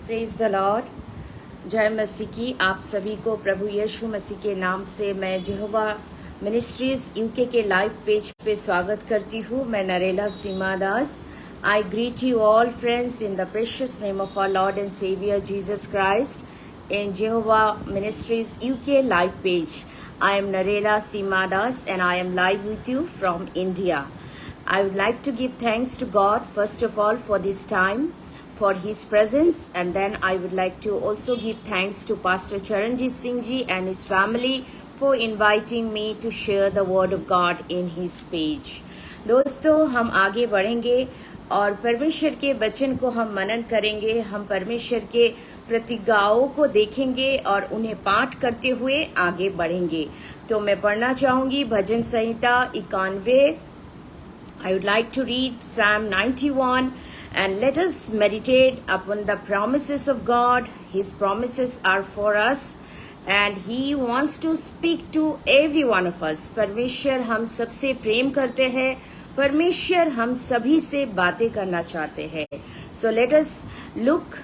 Praise the Lord. जय मसीह की आप सभी को प्रभु यीशु मसीह के नाम से मैं जेहोवा मिनिस्ट्रीज यूके के लाइव पेज पे स्वागत करती हूँ। मैं Narela Seema Das. I greet you all friends in the precious name of our Lord and Saviour Jesus Christ in Jehovah ministries UK live page. I am Narela Simadas and I am live with you from India. I would like to give thanks to God first of all for this time, for His presence, and then I would like to also give thanks to Pastor Charanjit Singh Ji and his family for inviting me to share the word of God in his page. दोस्तों, हम आगे बढ़ेंगे और परमेश्वर के वचन को हम मनन करेंगे। हम परमेश्वर के प्रतिज्ञाओं को देखेंगे और उन्हें पाठ करते हुए आगे बढ़ेंगे। तो मैं पढ़ना चाहूंगी भजन संहिता 91। I would like to read Psalm 91 and let us meditate upon the promises of God. His promises are for us and He wants to speak to every one of us. परमेश्वर हम सबसे प्रेम करते हैं। परमेश्वर हम सभी से बातें करना चाहते हैं। So let us look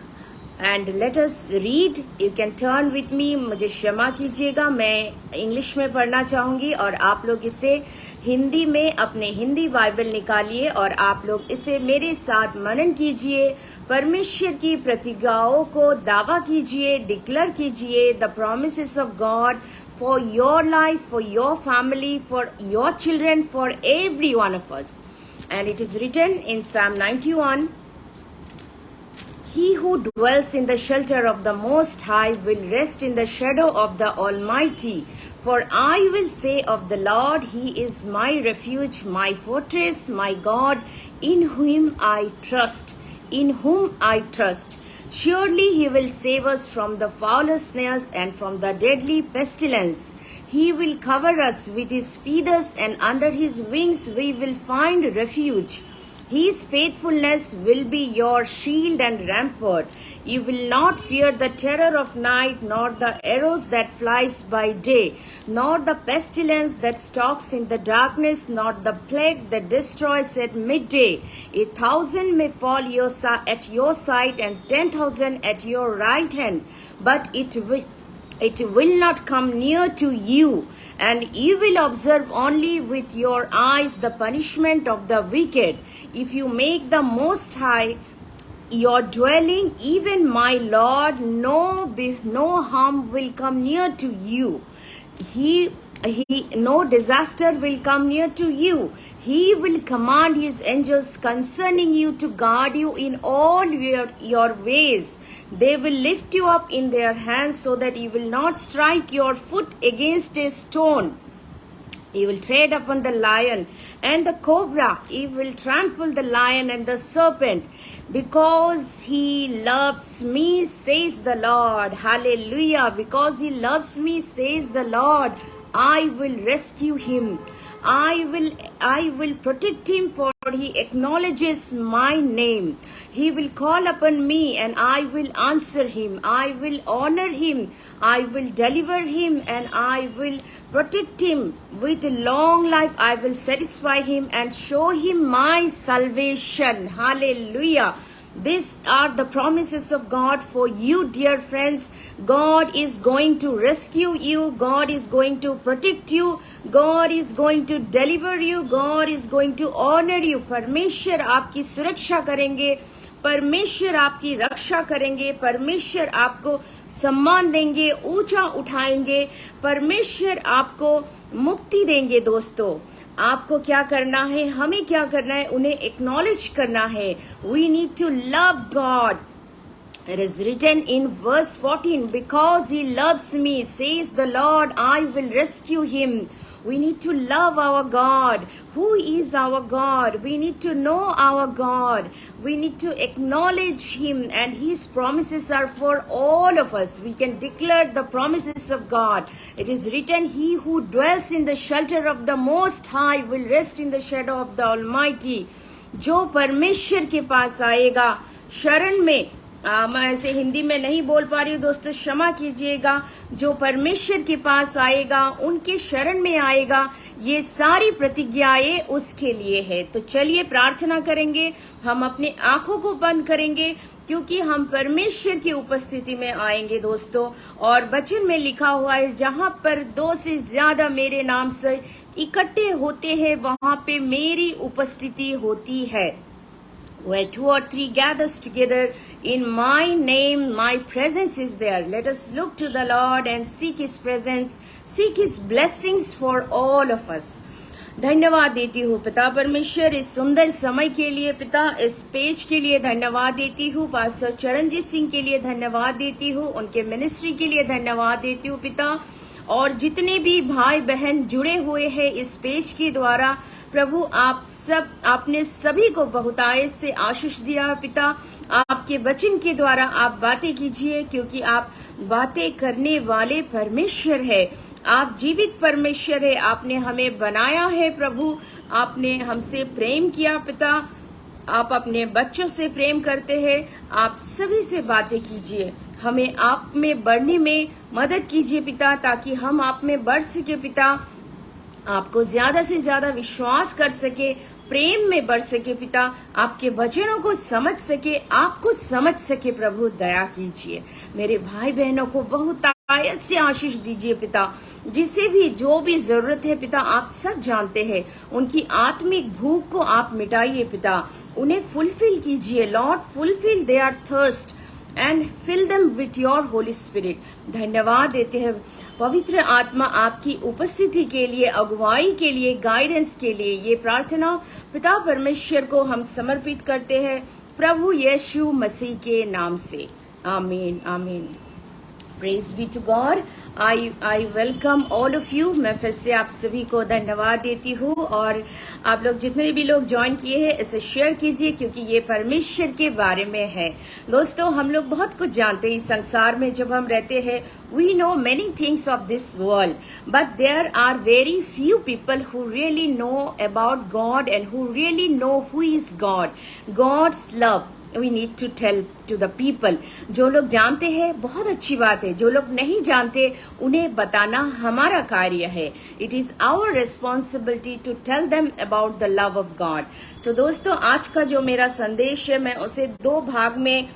and let us read. You can turn with me. मुझे क्षमा कीजिएगा, मैं इंग्लिश में पढ़ना चाहूंगी और आप लोग इसे हिंदी में अपने हिंदी बाइबल निकालिए और आप लोग इसे मेरे साथ मनन कीजिए। परमेश्वर की प्रतिज्ञाओं को दावा कीजिए, डिक्लेयर कीजिए। The promises of God for your life, for your family, for your children, for every one of us. And it is written in Psalm 91, He who dwells in the shelter of the Most High will rest in the shadow of the Almighty. For I will say of the Lord, He is my refuge, my fortress, my God, in whom I trust, in whom I trust. Surely He will save us from the fowler's snares and from the deadly pestilence. He will cover us with His feathers, and under His wings we will find refuge. His faithfulness will be your shield and rampart. You will not fear the terror of night, nor the arrows that flies by day, nor the pestilence that stalks in the darkness, nor the plague that destroys at midday. 1,000 may fall at your side and 10,000 at your right hand, but it will not come near to you, and you will observe only with your eyes the punishment of the wicked. If you make the Most High your dwelling, even my Lord, no harm will come near to you. No disaster will come near to you. He will command His angels concerning you to guard you in all your ways. They will lift you up in their hands so that you will not strike your foot against a stone. You will tread upon the lion and the cobra. You will trample the lion and the serpent. Because He loves me, says the Lord. Hallelujah. Because He loves me, says the Lord, I will rescue him. I will protect him, for he acknowledges my name. He will call upon me and I will answer him. I will honor him. I will deliver him and I will protect him. With long life I will satisfy him and show him my salvation. Hallelujah. These are the promises of God for you, dear friends. God is going to rescue you. God is going to protect you. God is going to deliver you. God is going to honor you. परमेश्वर आपकी सुरक्षा करेंगे। परमेश्वर आपकी रक्षा करेंगे। परमेश्वर आपको सम्मान देंगे, ऊंचा उठाएंगे। परमेश्वर आपको मुक्ति देंगे। दोस्तों, आपको क्या करना है, हमें क्या करना है, उन्हें एक्नॉलेज करना है। We need to love God. It is written in verse 14, because He loves me, says the Lord, I will rescue him. We need to love our God. Who is our God? We need to know our God. We need to acknowledge Him, and His promises are for all of us. We can declare the promises of God. It is written, He who dwells in the shelter of the Most High will rest in the shadow of the Almighty. जो परमेश्वर के पास आएगा, शरण में मैं ऐसे हिंदी में नहीं बोल पा रही हूँ दोस्तों, क्षमा कीजिएगा। जो परमेश्वर के पास आएगा, उनके शरण में आएगा, ये सारी प्रतिज्ञाएं उसके लिए है। तो चलिए प्रार्थना करेंगे, हम अपने आंखों को बंद करेंगे, क्योंकि हम परमेश्वर की उपस्थिति में आएंगे दोस्तों। और वचन में लिखा हुआ है, जहां पर 2 से ज्यादा मेरे नाम से इकट्ठे होते हैं, वहां पे मेरी उपस्थिति होती है। Where 2 or 3 gathers together in my name, my presence is there. Let us look to the Lord and seek His presence, seek His blessings for all of us. धन्यवाद देती हूँ पिता परमेश्वर इस सुंदर समय के लिए, पिता इस पेज के लिए धन्यवाद देती हूँ। पास्टर चरणजीत सिंह के लिए धन्यवाद देती हूँ, उनके मिनिस्ट्री के लिए धन्यवाद देती हूँ पिता। और जितने भी भाई बहन जुड़े हुए हैं इस पेज के द्वारा, प्रभु आपने सभी को बहुतायत से आशीष दिया पिता। आपके वचन के द्वारा आप बातें कीजिए, क्योंकि आप बातें करने वाले परमेश्वर है। आप जीवित परमेश्वर है। आपने हमें बनाया है प्रभु, आपने हमसे प्रेम किया पिता। आप अपने बच्चों से प्रेम करते हैं। आप सभी से बातें कीजिए, हमें आप में बढ़ने में मदद कीजिए पिता, ताकि हम आप में बढ़ सके पिता, आपको ज्यादा से ज्यादा विश्वास कर सके, प्रेम में बढ़ सके पिता, आपके वचनों को समझ सके, आपको समझ सके। प्रभु दया कीजिए, मेरे भाई बहनों को बहुत आयत से आशीष दीजिए पिता। जिसे भी जो भी जरूरत है पिता, आप सब जानते हैं। उनकी आत्मिक भूख को आप मिटाइए पिता, उन्हें फुलफिल कीजिए Lord, fulfil their thirst and fill them with your Holy Spirit. धन्यवाद देते हैं पवित्र आत्मा आपकी उपस्थिति के लिए, अगुवाई के लिए, गाइडेंस के लिए। ये प्रार्थना पिता परमेश्वर को हम समर्पित करते हैं प्रभु यीशु मसीह के नाम से, आमीन आमीन। Praise be to God. I welcome all of you. मैं फिर से आप सभी को धन्यवाद देती हूँ, और आप लोग जितने भी लोग ज्वाइन किए हैं इसे शेयर कीजिए, क्योंकि ये परमेश्वर के बारे में है। दोस्तों, हम लोग बहुत कुछ जानते हैं इस संसार में जब हम रहते हैं। We know many things of this world, but there are very few people who really know about God and who really know who is God, God's love we need to tell to the people। जो लोग जानते हैं बहुत अच्छी बात है, जो लोग नहीं जानते उन्हें बताना हमारा कार्य है। It is our responsibility to tell them about the love of God। So दोस्तों, आज का जो मेरा संदेश है मैं उसे 2 भाग में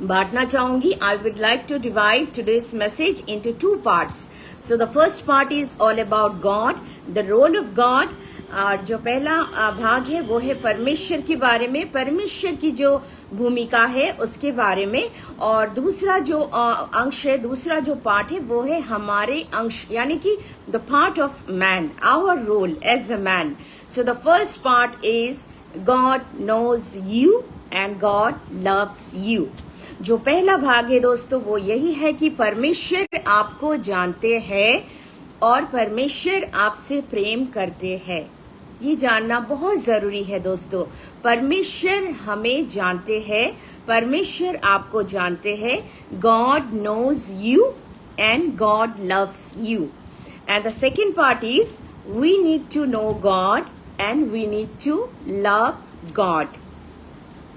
बांटना चाहूंगी। I would like to divide today's message into 2 parts। So the first part is all about God, the role of God। और जो पहला भाग है वो है परमेश्वर के बारे में, परमेश्वर की जो भूमिका है उसके बारे में। और दूसरा जो अंश है, दूसरा जो पार्ट है वो है हमारे अंश, यानी कि the part of man, our role as a man. So the first part is God knows you and God loves you. जो पहला भाग है दोस्तों वो यही है कि परमेश्वर आपको जानते हैं और परमेश्वर आपसे प्रेम करते हैं। ये जानना बहुत जरूरी है दोस्तों। परमेश्वर हमें जानते हैं, परमेश्वर आपको जानते हैं। God knows you and God loves you. And the second part is we need to know God and we need to love God.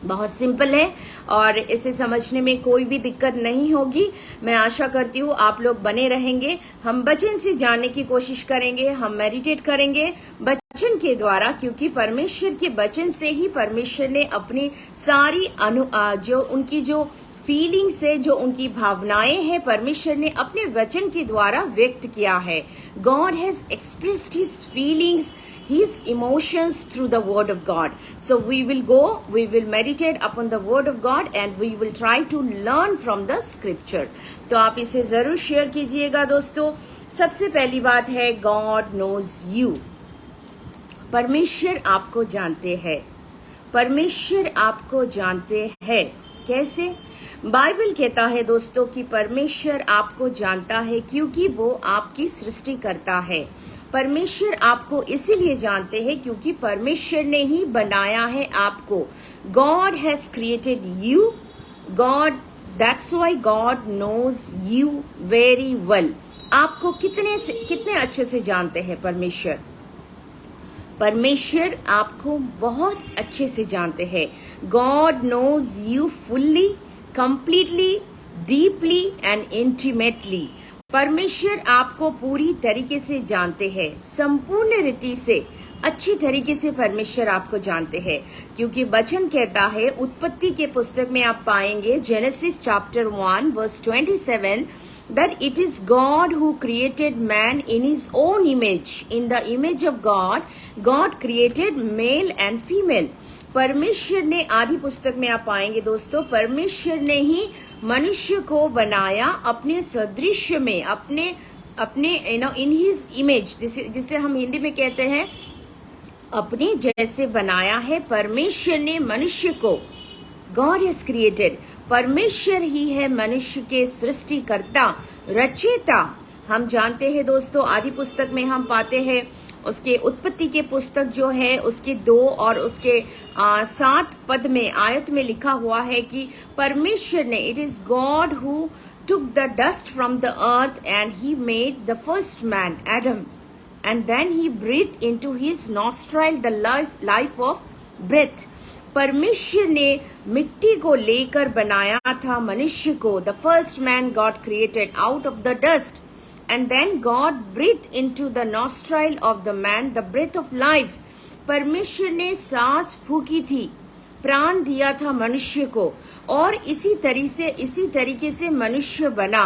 बहुत सिंपल है और इसे समझने में कोई भी दिक्कत नहीं होगी। मैं आशा करती हूँ आप लोग बने रहेंगे। हम वचन से जानने की कोशिश करेंगे, हम मेडिटेट करेंगे वचन के द्वारा, क्योंकि परमेश्वर के वचन से ही परमेश्वर ने अपनी सारी जो उनकी जो फीलिंग्स है, जो उनकी भावनाएं हैं, परमेश्वर ने अपने वचन के द्वारा व्यक्त किया है। God has expressed his feelings, his emotions through the word of God। So we will meditate upon the word of God and we will try to learn from the scripture। तो आप इसे जरूर शेयर कीजिएगा दोस्तों। सबसे पहली बात है God knows you। परमेश्वर आपको जानते हैं, परमेश्वर आपको जानते हैं। कैसे? बाइबल कहता है दोस्तों कि परमेश्वर आपको जानता है क्योंकि वो आपकी सृष्टि करता है। परमेश्वर आपको इसीलिए जानते हैं क्योंकि परमेश्वर ने ही बनाया है आपको। God has created you, God, that's why God knows you very well. आपको कितने अच्छे से जानते हैं परमेश्वर। परमेश्वर आपको बहुत अच्छे से जानते हैं। God knows you fully completely, deeply and intimately. परमेश्वर आपको पूरी तरीके से जानते हैं, संपूर्ण रीति से, अच्छी तरीके से परमेश्वर आपको जानते हैं, क्योंकि वचन कहता है, उत्पत्ति के पुस्तक में आप पाएंगे Genesis chapter 1 verse 27 that it is God who created man in his own image. In the image of God, God created male and female. परमेश्वर ने, आदि पुस्तक में आप पाएंगे दोस्तों, परमेश्वर ने ही मनुष्य को बनाया अपने सदृश्य में, अपने इन हिज इमेज, जिसे हम हिंदी में कहते हैं अपने जैसे बनाया है परमेश्वर ने मनुष्य को। गॉड हैज क्रिएटेड, परमेश्वर ही है मनुष्य के सृष्टिकर्ता, रचयिता। हम जानते हैं दोस्तों, आदि पुस्तक में हम पाते हैं, उसके उत्पत्ति के पुस्तक जो है उसके 2 और उसके 7 पद में, आयत में लिखा हुआ है कि परमेश्वर ने, it is God who took the dust from the earth and he made the first man, Adam, and then he breathed into his nostril the life of breath. परमेश्वर ने मिट्टी को लेकर बनाया था मनुष्य को। The first man God created out of the dust, and then God breathed into the nostril of the man the breath of life. परमेश्वर ने सांस फूकी थी, प्राण दिया था मनुष्य को, और इसी तरीके से मनुष्य बना।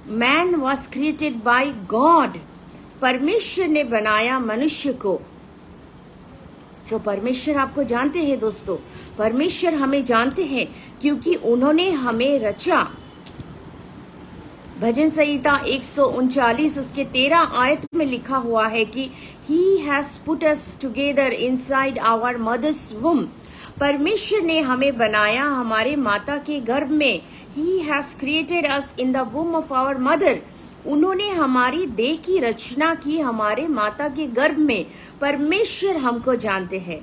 Man was created by God, परमेश्वर ने बनाया मनुष्य को। सो परमेश्वर आपको जानते हैं दोस्तों, परमेश्वर हमें जानते हैं क्योंकि उन्होंने हमें रचा। भजन संहिता 139 उसके 13 आयत में लिखा हुआ है कि He has put us together inside our mother's womb. परमेश्वर ने हमें बनाया हमारे माता के गर्भ में। He has created us in the womb of our mother. उन्होंने हमारी देह की रचना की हमारे माता के गर्भ में। परमेश्वर हमको जानते हैं।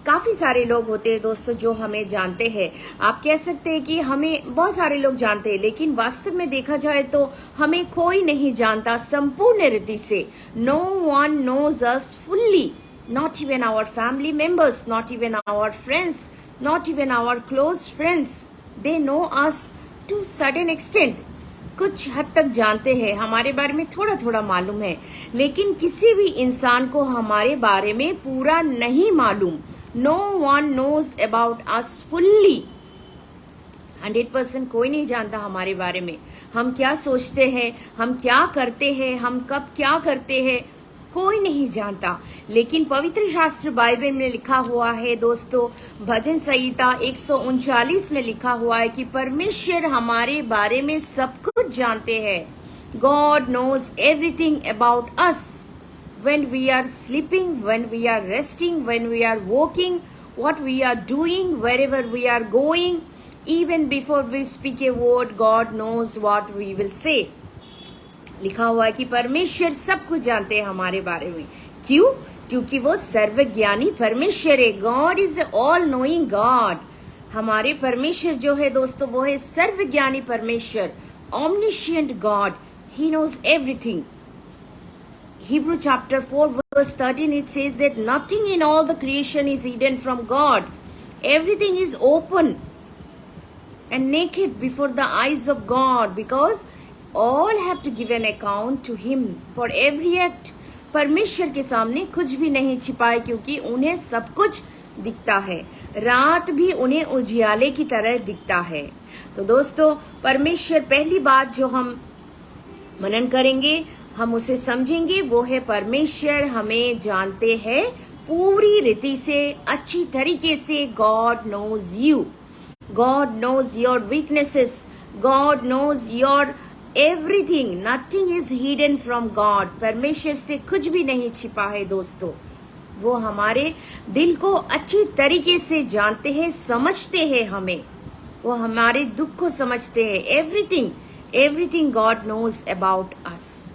काफी सारे लोग होते हैं दोस्तों जो हमें जानते हैं। आप कह सकते हैं कि हमें बहुत सारे लोग जानते हैं, लेकिन वास्तव में देखा जाए तो हमें कोई नहीं जानता संपूर्ण रीति से। No one knows us fully, not even our family members, not even our friends, not even our close friends. They know us to certain extent. कुछ हद तक जानते हैं, हमारे बारे में थोड़ा थोड़ा मालूम है, लेकिन किसी भी इंसान को हमारे बारे में पूरा नहीं मालूम। No one knows about us fully. 100% कोई नहीं जानता हमारे बारे में। हम क्या सोचते हैं, हम क्या करते हैं, हम कब क्या करते हैं, कोई नहीं जानता। लेकिन पवित्र शास्त्र बाइबल में लिखा हुआ है दोस्तों, भजन संहिता 139 में लिखा हुआ है कि परमेश्वर हमारे बारे में सब कुछ जानते हैं। God knows everything about us. When we are sleeping, when we are resting, when we are walking, what we are doing, wherever we are going, even before we speak a word, God knows what we will say. लिखा हुआ है कि परमेश्वर सब कुछ जानते हैं हमारे बारे में। क्यों? क्योंकि वो सर्वज्ञानी परमेश्वर है। God is all knowing God. हमारे परमेश्वर जो है दोस्तों, वो है सर्वज्ञानी परमेश्वर, omniscient God. He knows everything. Hebrew chapter 4 verse 13, it says that nothing in all the creation is hidden from God. Everything is open and naked before the eyes of God, because all have to give an account to him for every act. परमेश्वर के सामने कुछ भी नहीं छिपा है, क्योंकि उन्हें सब कुछ दिखता है। रात भी उन्हें उजियाले की तरह दिखता है। तो दोस्तों, परमेश्वर, पहली बात जो हम मनन करेंगे, हम उसे समझेंगे, वो है परमेश्वर हमें जानते हैं पूरी रीति से, अच्छी तरीके से। God knows you, God knows your weaknesses, God knows your everything, nothing is hidden from God. परमेश्वर से कुछ भी नहीं छिपा है दोस्तों। वो हमारे दिल को अच्छी तरीके से जानते हैं, समझते हैं हमें, वो हमारे दुख को समझते हैं। Everything God knows about us.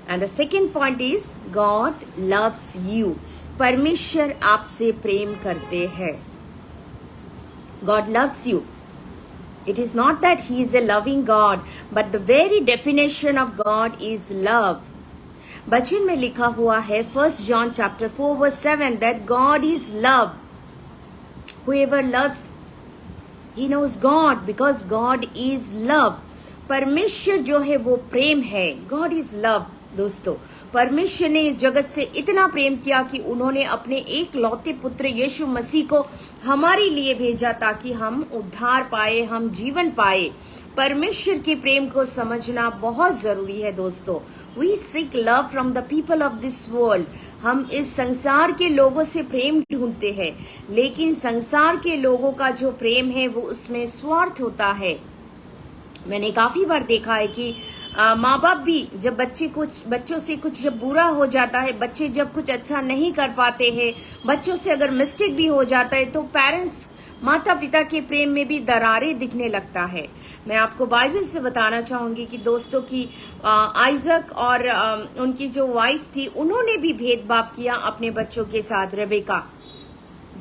And the second point is God loves you. परमेश्वर आपसे प्रेम करते हैं। God loves you. It is not that he is a loving God, but the very definition of God is love. वचन में लिखा हुआ है 1 John chapter 4 verse 7 that God is love. Whoever loves He knows God because God is love. परमेश्वर जो है वो प्रेम है. God is love. दोस्तों, परमेश्वर ने इस जगत से इतना प्रेम किया कि उन्होंने अपने एक लौते पुत्र यीशु मसीह को हमारे लिए भेजा ताकि हम उद्धार पाए, हम जीवन पाए. परमेश्वर के प्रेम को समझना बहुत जरूरी है दोस्तों. We seek love from the people of this world. हम इस संसार के लोगों से प्रेम ढूंढते हैं, लेकिन संसार के लोगों का जो प्रेम है वो उसमें स्वार्थ होता है. मैंने काफी बार देखा है कि माँ बाप भी जब बच्चों से कुछ जब बुरा हो जाता है, बच्चे जब कुछ अच्छा नहीं कर पाते हैं, बच्चों से अगर मिस्टेक भी हो जाता है, तो पेरेंट्स माता पिता के प्रेम में भी दरारें दिखने लगता है. मैं आपको बाइबल से बताना चाहूंगी कि दोस्तों की आइजक और उनकी जो वाइफ थी, उन्होंने भी भेदभाव किया अपने बच्चों के साथ. रेबेका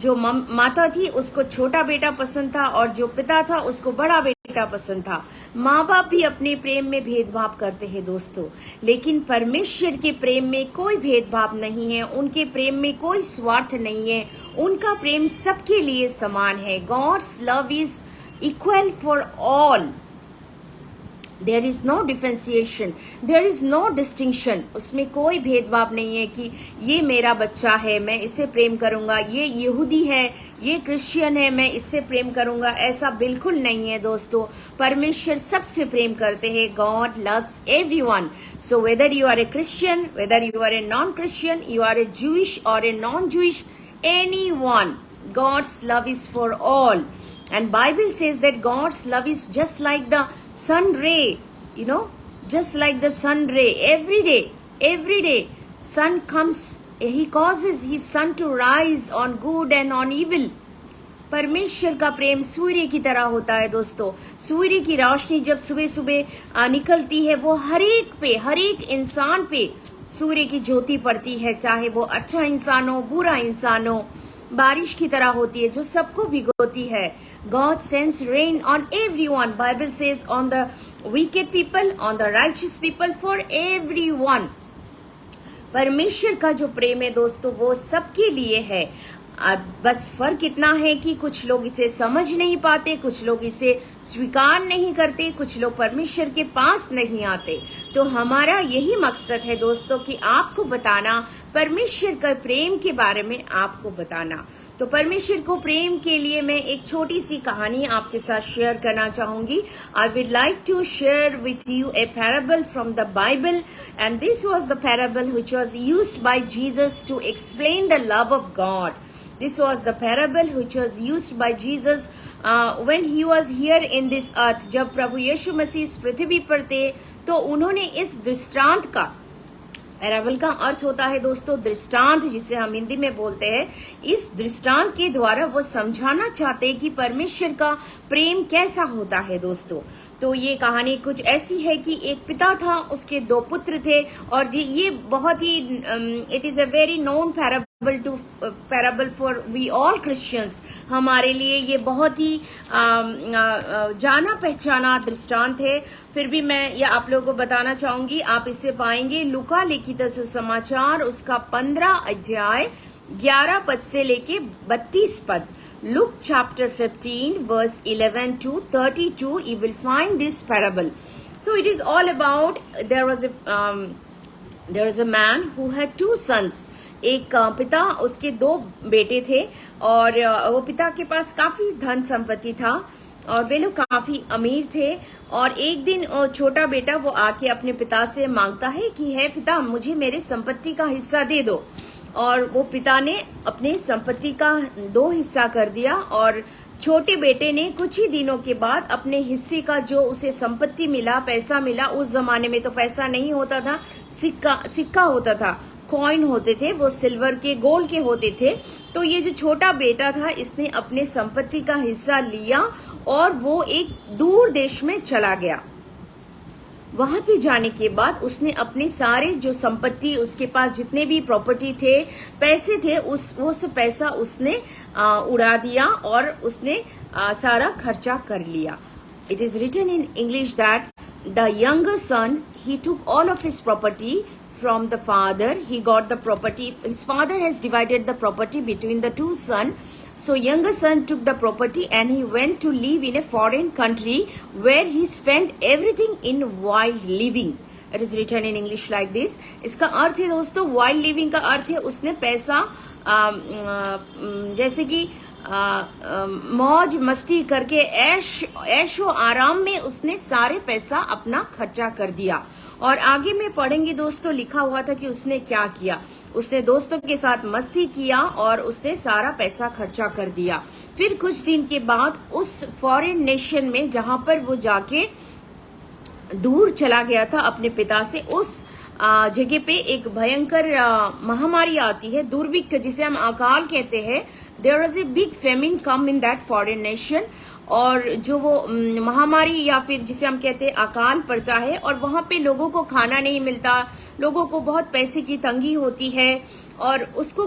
जो माता थी उसको छोटा बेटा पसंद था और जो पिता था उसको बड़ा बेटा पसंद था. माँ बाप भी अपने प्रेम में भेदभाव करते हैं दोस्तों, लेकिन परमेश्वर के प्रेम में कोई भेदभाव नहीं है. उनके प्रेम में कोई स्वार्थ नहीं है. उनका प्रेम सबके लिए समान है. God's love is equal for all. There is no differentiation, there is no distinction. उसमें कोई भेदभाव नहीं है कि ये मेरा बच्चा है, मैं इसे प्रेम करूंगा, ये यहूदी है, ये क्रिश्चियन है, मैं इससे प्रेम करूंगा. ऐसा बिल्कुल नहीं है दोस्तों. परमेश्वर सबसे प्रेम करते हैं. God loves everyone. So whether you are a Christian, whether you are a non Christian, you are a Jewish or a non Jewish, anyone, God's love is for all. And Bible says that God's love is just like the sun ray, just like the sun ray. Every day, sun comes, he causes his sun to rise on good and on evil. परमेश्वर का प्रेम सूर्य की तरह होता है दोस्तों. सूर्य की रोशनी जब सुबह सुबह निकलती है, वो हर एक इंसान पे सूर्य की ज्योति पड़ती है, चाहे वो अच्छा इंसान हो, बुरा इंसान हो. बारिश की तरह होती है जो सबको भिगोती है. God sends rain on everyone. Bible says on the wicked people, on the righteous people, for everyone. परमेश्वर का जो प्रेम है दोस्तों वो सबके लिए है. बस फर्क इतना है कि कुछ लोग इसे समझ नहीं पाते, कुछ लोग इसे स्वीकार नहीं करते, कुछ लोग परमेश्वर के पास नहीं आते. तो हमारा यही मकसद है दोस्तों कि आपको बताना, परमेश्वर का प्रेम के बारे में आपको बताना. तो परमेश्वर को प्रेम के लिए मैं एक छोटी सी कहानी आपके साथ शेयर करना चाहूंगी. I would like to share with you a parable from the Bible, and this was the parable which was used by Jesus to explain the love of God. This was the parable which was used by Jesus when he was here in this earth. जब प्रभु यीशु मसीह इस पृथ्वी पर थे तो उन्होंने इस दृष्टांत का, parable का अर्थ होता है दोस्तों दृष्टांत, जिसे हम हिंदी में बोलते हैं. इस दृष्टांत के द्वारा वो समझाना चाहते हैं कि परमेश्वर का प्रेम कैसा होता है दोस्तों. तो ये कहानी कुछ ऐसी है कि एक पिता था, उसके 2 पुत्र थे, और ये बहुत ही it is a very known parable for we all Christians. हमारे लिए ये बहुत ही जाना पहचाना दृष्टांत है. फिर भी मैं ये आप लोगों को बताना चाहूंगी. आप इसे पाएंगे लूका लिखित सुसमाचार उसका 15 अध्याय 11 पद से लेके 32 पद. Luke chapter 15 verse 11 to 32, you will find this parable. So it is all about, there was a man who had 2 sons. एक पिता, उसके 2 बेटे थे, और वो पिता के पास काफी धन संपत्ति था और वे लोग काफी अमीर थे. और एक दिन छोटा बेटा वो आके अपने पिता से मांगता है कि हे पिता, मुझे मेरे संपत्ति का हिस्सा दे दो. और वो पिता ने अपने संपत्ति का 2 हिस्सा कर दिया, और छोटे बेटे ने कुछ ही दिनों के बाद अपने हिस्से का जो उसे संपत्ति मिला, पैसा मिला, उस जमाने में तो पैसा नहीं होता था, सिक्का होता था, कॉइन होते थे, वो सिल्वर के, गोल्ड के होते थे. तो ये जो छोटा बेटा था, इसने अपने संपत्ति का हिस्सा लिया और वो एक दूर देश में चला गया. वहां पे जाने के बाद उसने अपने सारे जो संपत्ति, उसके पास जितने भी प्रॉपर्टी थे, पैसे थे, वो सब पैसा उसने उड़ा दिया और उसने सारा खर्चा कर लिया. It is written in English that the younger son, he took all of his property from the father. He got the property. His father has divided the property between the 2 sons. So younger son took the property and he went to live in a foreign country where he spent everything in wild living. It is written in English like this. इसका अर्थ है दोस्तों, wild living का अर्थ है उसने पैसा जैसे कि मौज मस्ती करके ऐशो आराम में उसने सारे पैसा अपना खर्चा कर दिया। और आगे में पढ़ेंगे दोस्तों, लिखा हुआ था कि उसने क्या किया। उसने दोस्तों के साथ मस्ती किया और उसने सारा पैसा खर्चा कर दिया। फिर कुछ दिन के बाद उस फॉरेन नेशन में जहां पर वो जाके दूर चला गया था अपने पिता से, उस जगह पे एक भयंकर महामारी आती है, दुर्भिक्ष जिसे हम अकाल कहते हैं। There is a big famine come in that foreign nation. और जो वो महामारी या फिर जिसे हम कहते हैं अकाल पड़ता है और वहां पे लोगों को खाना नहीं मिलता, लोगों को बहुत पैसे की तंगी होती है और उसको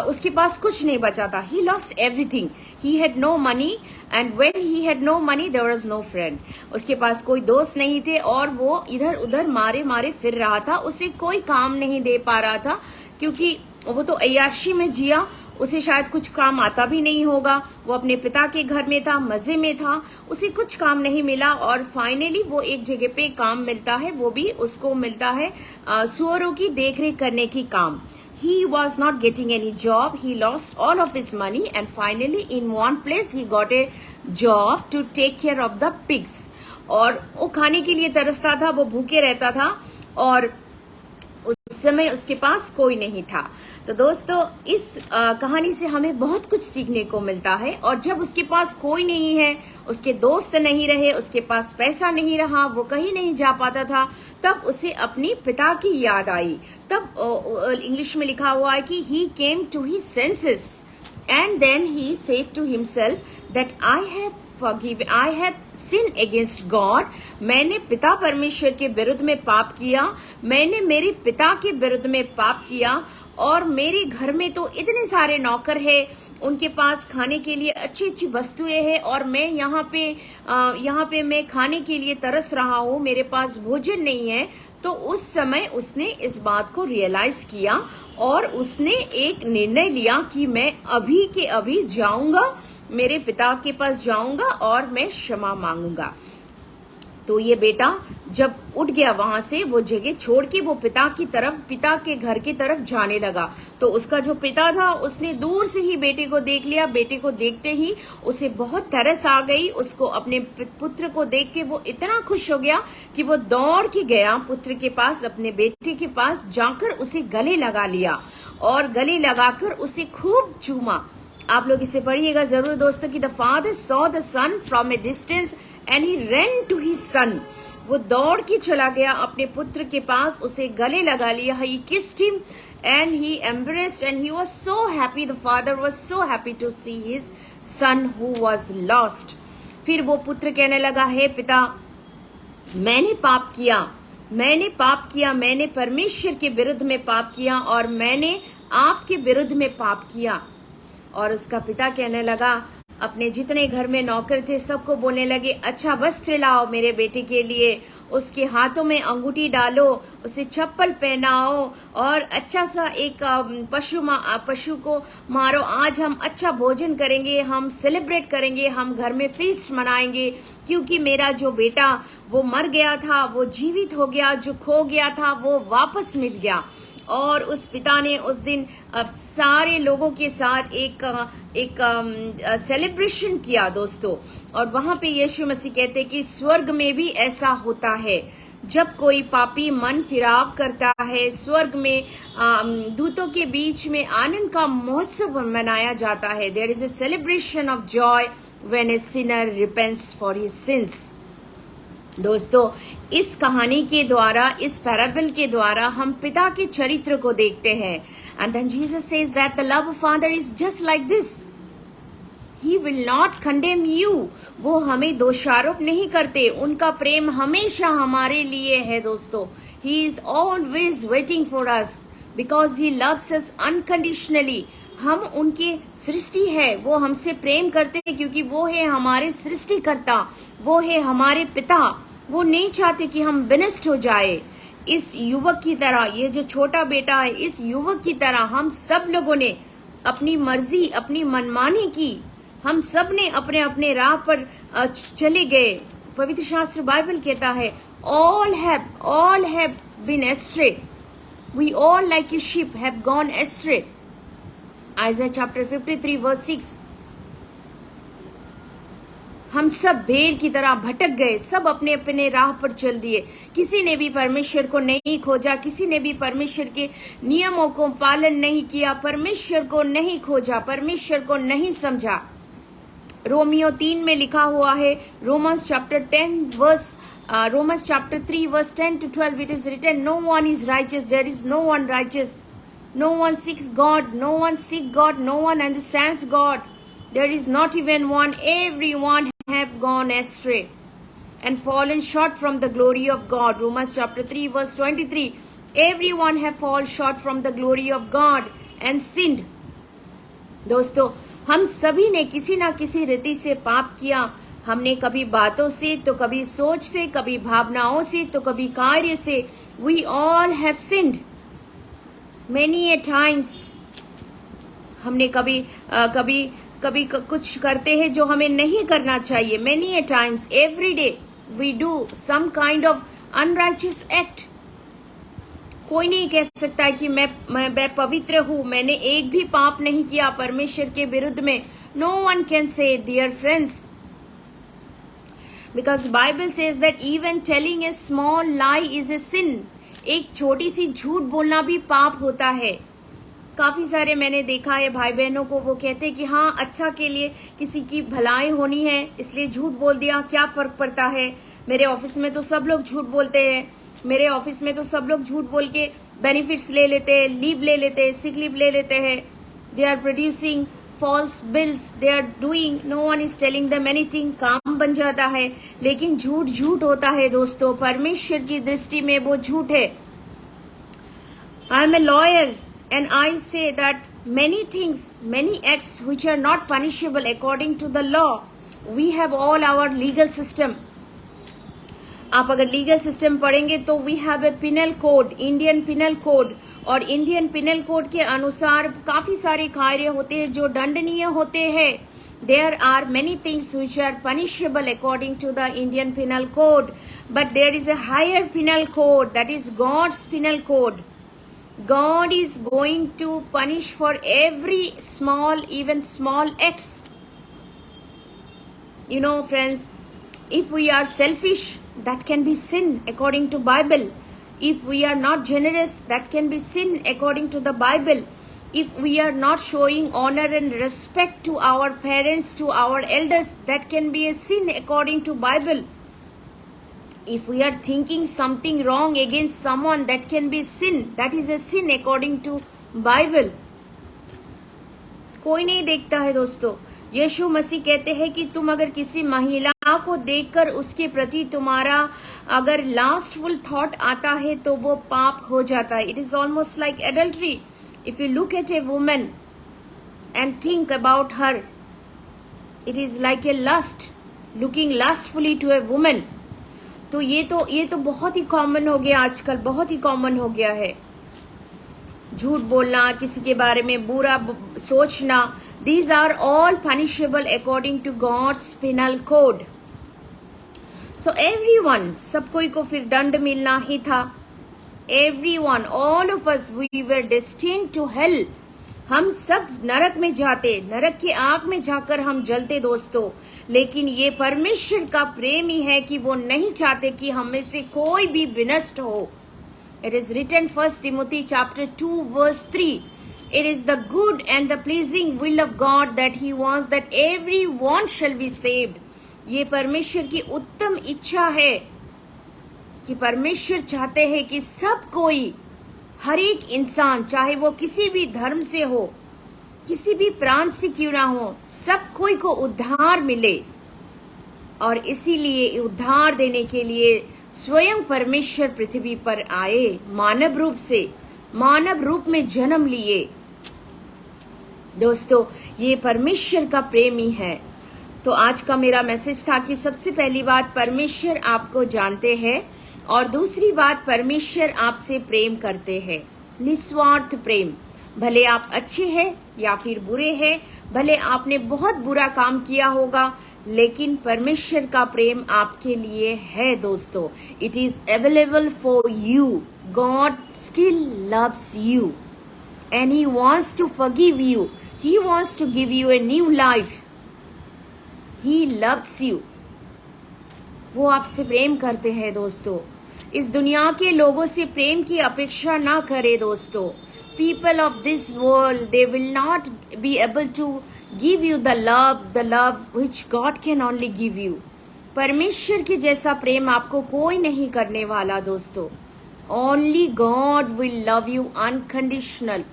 उसके पास कुछ नहीं बचा था। He lost everything, he had no money and when he had no money there was no friend. उसके पास कोई दोस्त नहीं थे और वो इधर उधर मारे मारे फिर रहा था। उसे कोई काम नहीं दे पा रहा था क्योंकि वो तो अय्याशी में जिया, उसे शायद कुछ काम आता भी नहीं होगा। वो अपने पिता के घर में था, मजे में था, उसे कुछ काम नहीं मिला और फाइनली वो एक जगह पे काम मिलता है, वो भी उसको मिलता है सुअरों की देखरेख करने की काम। He was not getting any job. He lost all of his money and finally in one place he got a job to take care of the pigs. और वो खाने के लिए तरसता था, वो भूखे रहता था और उस समय उसके पास कोई नहीं था। तो दोस्तों इस कहानी से हमें बहुत कुछ सीखने को मिलता है। और जब उसके पास कोई नहीं है, उसके दोस्त नहीं रहे, उसके पास पैसा नहीं रहा, वो कहीं नहीं जा पाता था, तब उसे अपनी पिता की याद आई। तब इंग्लिश में लिखा हुआ है कि he came to his senses and then he said to himself that I have sinned against God. मैंने पिता परमेश्वर के विरुद्ध में पाप किया, मैंने मेरे पिता के विरुद्ध में पाप किया और मेरे घर में तो इतने सारे नौकर है, उनके पास खाने के लिए अच्छी अच्छी वस्तुएं हैं और मैं यहाँ पे मैं खाने के लिए तरस रहा हूँ, मेरे पास भोजन नहीं है। तो उस समय उसने इस बात को रियलाइज किया और उसने एक निर्णय लिया कि मैं अभी के अभी जाऊंगा, मेरे पिता के पास जाऊंगा और मैं क्षमा मांगूंगा। तो ये बेटा जब उठ गया वहां से, वो जगह छोड़ के वो पिता के घर की तरफ जाने लगा। तो उसका जो पिता था उसने दूर से ही बेटे को देख लिया। बेटे को देखते ही उसे बहुत तरस आ गई। उसको अपने पुत्र को देख के वो इतना खुश हो गया कि वो दौड़ के गया पुत्र के पास, अपने बेटे के पास जाकर उसे गले लगा लिया और गले लगाकर उसे खूब चूमा। आप लोग इसे पढ़िएगा जरूर दोस्तों कि the father saw the son from a distance and he ran to his son. वो दौड़ के चला गया अपने पुत्र के पास, उसे गले लगा लिया। He kissed him and he embraced and he was so happy. The father was so happy to see his son who was lost. फिर वो पुत्र कहने लगा, हे पिता, मैंने पाप किया, मैंने परमेश्वर के विरुद्ध में पाप किया और मैंने आपके विरुद्ध में पाप किया। और उसका पिता कहने लगा, अपने जितने घर में नौकर थे सबको बोलने लगे, अच्छा वस्त्र लाओ मेरे बेटे के लिए, उसके हाथों में अंगूठी डालो, उसे चप्पल पहनाओ और अच्छा सा एक पशु को मारो। आज हम अच्छा भोजन करेंगे, हम सेलिब्रेट करेंगे, हम घर में फीस्ट मनाएंगे, क्योंकि मेरा जो बेटा वो मर गया था वो जीवित हो गया, जो खो गया था वो वापस मिल गया। और उस पिता ने उस दिन सारे लोगों के साथ एक सेलिब्रेशन किया दोस्तों। और वहां पे यीशु मसीह कहते कि स्वर्ग में भी ऐसा होता है, जब कोई पापी मन फिराव करता है, स्वर्ग में दूतों के बीच में आनंद का महोत्सव मनाया जाता है। There is a celebration of joy when a sinner repents for his sins. दोस्तों इस कहानी के द्वारा, इस पैराबल के द्वारा हम पिता के चरित्र को देखते हैं। And then Jesus says that the love of father is just like this, he will not condemn you. वो हमें दोषारोप नहीं करते, उनका प्रेम हमेशा हमारे लिए है दोस्तों। He is always waiting for us because he loves us unconditionally. हम उनके सृष्टि है, वो हमसे प्रेम करते हैं क्योंकि वो है हमारे सृष्टिकर्ता, वो है हमारे पिता। वो नहीं चाहते कि हम विनष्ट हो जाए। इस युवक की तरह, ये जो छोटा बेटा है, इस युवक की तरह हम सब लोगों ने अपनी मर्जी, अपनी मनमानी की। हम सब ने अपने अपने राह पर चले गए। पवित्र शास्त्र बाइबल कहता है all have been astray, we all like a sheep have gone astray. Isaiah chapter 53 verse 6। हम सब भेड़ की तरह भटक गए, सब अपने अपने राह पर चल दिए। किसी ने भी परमेश्वर को नहीं खोजा, किसी ने भी परमेश्वर के नियमों को पालन नहीं किया, परमेश्वर को नहीं खोजा, परमेश्वर को नहीं समझा। रोमियो 3 में लिखा हुआ है, Romans chapter 3 verse 10 to 12, it is written, no one is righteous, there is no one righteous, no one seeks God, no one seek God, no one understands God, there is not even one, everyone have gone astray and fallen short from the glory of God. Romans chapter 3 verse 23, everyone have fallen short from the glory of God and sinned. दोस्तों, हम सभी ने किसी ना किसी रीति से पाप किया। हमने कभी बातों से, तो कभी सोच से, कभी भावनाओं से, तो कभी कार्य से। We all have sinned many a times। हमने कभी कुछ करते हैं जो हमें नहीं करना चाहिए। Many a times, every day we do some kind of unrighteous act। कोई नहीं कह सकता है कि मैं पवित्र हूँ, मैंने एक भी पाप नहीं किया परमेश्वर के विरुद्ध में। No one can say, dear friends, because Bible says that even telling a small lie is a sin। एक छोटी सी झूठ बोलना भी पाप होता है। काफी सारे मैंने देखा है भाई बहनों को, वो कहते हैं कि हाँ, अच्छा के लिए, किसी की भलाई होनी है इसलिए झूठ बोल दिया, क्या फर्क पड़ता है। मेरे ऑफिस में तो सब लोग झूठ बोलते हैं, मेरे ऑफिस में तो सब लोग झूठ बोल के बेनिफिट्स ले लेते हैं, लीव ले लेते हैं, सिक लीव ले लेते हैं। They are producing false bills, they are doing, no one is telling them anything. काम बन जाता है, लेकिन झूठ झूठ होता है दोस्तों। परमेश्वर की दृष्टि में वो झूठ है। I am a lawyer and I say that many things, many acts which are not punishable according to the law, we have all our legal system। आप अगर लीगल सिस्टम पढ़ेंगे तो we have a penal code, Indian penal code, और Indian penal code के अनुसार काफी सारे कार्य होते हैं जो दंडनीय होते हैं। There are many things which are punishable according to the Indian penal code, but there is a higher penal code, that is God's penal code। God is going to punish for every small, even small acts। You know, friends, if we are selfish, that can be sin according to Bible। If we are not generous, that can be sin according to the Bible। If we are not showing honor and respect to our parents, to our elders, that can be a sin according to Bible। If we are thinking something wrong against someone, that can be sin, that is a sin according to Bible। कोई नहीं देखता है दोस्तों। यीशु मसीह कहते हैं कि तुम अगर किसी महिला को देखकर उसके प्रति तुम्हारा अगर लास्टफुल थॉट आता है तो वो पाप हो जाता है। It is almost like adultery. If you look at a woman and think about her, it is like a lust, looking lustfully to a woman. तो ये तो बहुत ही कॉमन हो गया आजकल, बहुत ही कॉमन हो गया है। झूठ बोलना, किसी के बारे में बुरा सोचना, these are all punishable according to God's penal code। So everyone, सब कोई को फिर दंड मिलना ही था। Everyone, all of us, we were destined to hell। हम सब नरक में जाते, नरक की आग में जाकर हम जलते दोस्तों। लेकिन ये परमेश्वर का प्रेम ही है कि वो नहीं चाहते कि हम में से कोई भी विनष्ट हो। It is written 1 Timothy chapter 2 verse 3, it is the good and the pleasing will of God that he wants that everyone shall be saved। ये परमेश्वर की उत्तम इच्छा है कि परमेश्वर चाहते हैं कि सब कोई, हर एक इंसान, चाहे वो किसी भी धर्म से हो, किसी भी प्रांत से क्यों ना हो, सब कोई को उद्धार मिले। और इसीलिए उद्धार देने के लिए स्वयं परमेश्वर पृथ्वी पर आए, मानव रूप से, मानव रूप में जन्म लिए। दोस्तों, ये परमेश्वर का प्रेम ही है। तो आज का मेरा मैसेज था कि सबसे पहली बात, परमेश्वर आपको जानते हैं, और दूसरी बात, परमेश्वर आपसे प्रेम करते हैं, निस्वार्थ प्रेम। भले आप अच्छे हैं या फिर बुरे हैं, भले आपने बहुत बुरा काम किया होगा, लेकिन परमेश्वर का प्रेम आपके लिए है दोस्तों. It is available for you. God still loves you and he wants to forgive you. He wants to give you a new life. He loves you. वो आपसे प्रेम करते हैं दोस्तों. इस दुनिया के लोगों से प्रेम की अपेक्षा ना करें दोस्तों. People of this world, they will not be able to give you the love which God can only give you. परमेश्वर के जैसा प्रेम आपको कोई नहीं करने वाला दोस्तों. Only God will love you unconditional.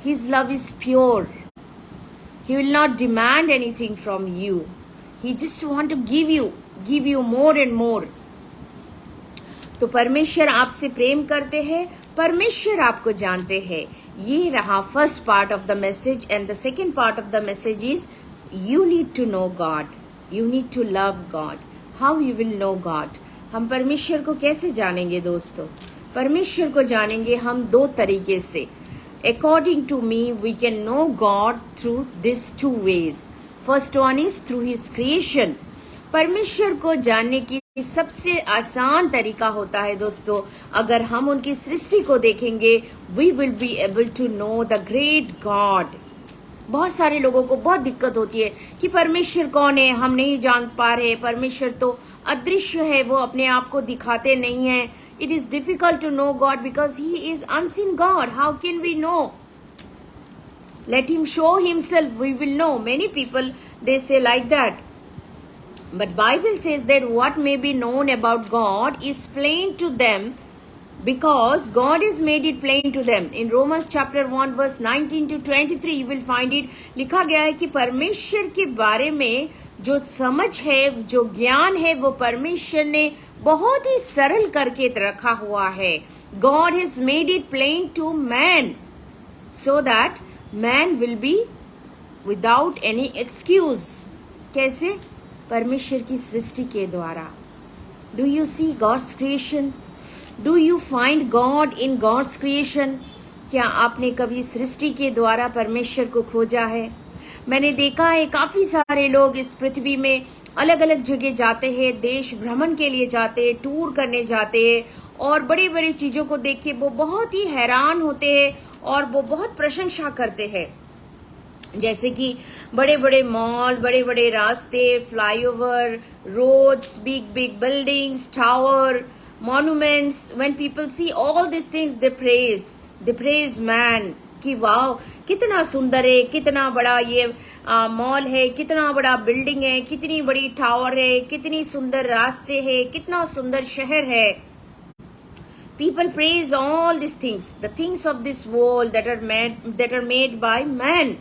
His love is pure. He will not demand anything from you. He just want to give you more and more. तो परमेश्वर आपसे प्रेम करते हैं, परमेश्वर आपको जानते हैं. ये रहा first part of the message. And the second part of the message is you need to know God. You need to love God. How you will know God? हम परमेश्वर को कैसे जानेंगे दोस्तों? परमेश्वर को जानेंगे हम दो तरीके से. According to me, we can know God through these two ways. First one is through His creation. परमेश्वर को जानने की सबसे आसान तरीका होता है दोस्तों, अगर हम उनकी सृष्टि को देखेंगे, we will be able to know the great God. बहुत सारे लोगों को बहुत दिक्कत होती है कि परमेश्वर कौन है, हम नहीं जान पा रहे. परमेश्वर तो अदृश्य है, वो अपने आप को दिखाते नहीं है. It is difficult to know God because He is unseen God. How can we know? Let Him show Himself, we will know. Many people, they say like that. But Bible says that what may be known about God is plain to them because God has made it plain to them. In Romans chapter 1 verse 19 to 23 you will find it. लिखा गया है कि परमेश्वर के बारे में जो समझ है, जो ज्ञान है, वो परमेश्वर ने बहुत ही सरल करके रखा हुआ है. God has made it plain to man so that man will be without any excuse. कैसे? परमेश्वर की सृष्टि के द्वारा. Do you see God's creation? Do you find God in God's creation? क्या आपने कभी सृष्टि के द्वारा परमेश्वर को खोजा है? मैंने देखा है काफी सारे लोग इस पृथ्वी में अलग अलग जगह जाते हैं, देश भ्रमण के लिए जाते हैं, टूर करने जाते हैं, और बड़ी बड़ी चीजों को देख के वो बहुत ही हैरान होते हैं और वो बहुत प्रशंसा करते हैं. जैसे कि बड़े बड़े मॉल, बड़े बड़े रास्ते, flyover, roads, big big buildings, tower, monuments. When people see all these things, they praise man. कि वाव कितना सुंदर है, कितना बड़ा ये मॉल है, कितना बड़ा बिल्डिंग है, कितनी बड़ी टावर है, कितनी सुंदर रास्ते है, कितना सुंदर शहर है. People praise all these things, the things of this world that are made by man.